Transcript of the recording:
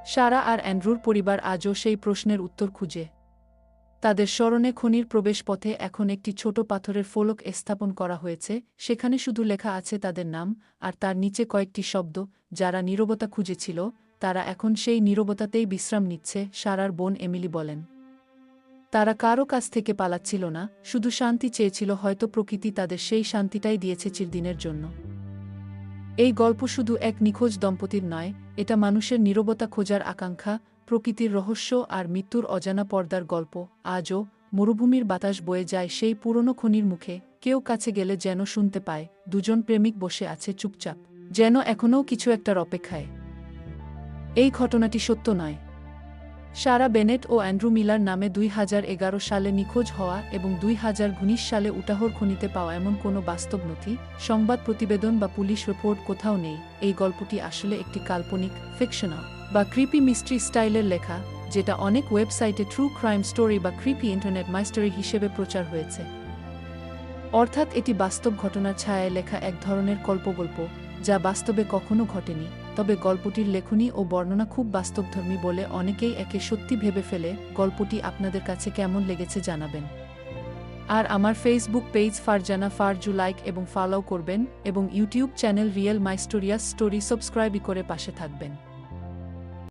সারা আর অ্যান্ড্রুর পরিবার আজও সেই প্রশ্নের উত্তর খুঁজে। তাদের স্মরণে খনির প্রবেশপথে এখন একটি ছোট পাথরের ফলক স্থাপন করা হয়েছে, সেখানে শুধু লেখা আছে তাদের নাম, আর তার নিচে কয়েকটি শব্দ, যারা নীরবতা খুঁজেছিল, তারা এখন সেই নীরবতাতেই বিশ্রাম নিচ্ছে, সারার বোন এমিলি বলেন। তারা কারও কাছ থেকে পালাচ্ছিল না, শুধু শান্তি চেয়েছিল, হয়তো প্রকৃতি তাদের সেই শান্তিটাই দিয়েছে চিরদিনের জন্য। এই গল্প শুধু এক নিখোঁজ দম্পতির নয়, এটা মানুষের নীরবতা খোঁজার আকাঙ্ক্ষা, প্রকৃতির রহস্য আর মৃত্যুর অজানা পর্দার গল্প। আজও মরুভূমির বাতাস বয়ে যায় সেই পুরনো খনির মুখে, কেউ কাছে গেলে যেন শুনতে পায় দুজন প্রেমিক বসে আছে চুপচাপ, যেন এখনও কিছু একটার অপেক্ষায়। এই ঘটনাটি সত্য নয়। সারা বেনেট ও অ্যান্ড্রু মিলার নামে 2011 সালে নিখোঁজ হওয়া এবং 2019 সালে উটাহর খনিতে পাওয়া এমন কোনো বাস্তব নথি, সংবাদ প্রতিবেদন বা পুলিশ রিপোর্ট কোথাও নেই। এই গল্পটি আসলে একটি কাল্পনিক, ফিকশনাল বা ক্রিপি মিস্ট্রি স্টাইলের লেখা, যেটা অনেক ওয়েবসাইটে ট্রু ক্রাইম স্টোরি বা ক্রিপি ইন্টারনেট মাইস্টারি হিসেবে প্রচার হয়েছে। অর্থাৎ এটি বাস্তব ঘটনার ছায়ায় লেখা এক ধরনের কল্পগল্প, যা বাস্তবে কখনো ঘটেনি। তবে গল্পটির লেখনী ও বর্ণনা খুব বাস্তবধর্মী বলে অনেকেই একে সত্যি ভেবে ফেলে। গল্পটি আপনাদের কাছে কেমন লেগেছে জানাবেন। আর আমার Facebook page Farzana Farju like এবং ফলো করবেন, এবং YouTube channel real mysterious story subscribe করে পাশে থাকবেন।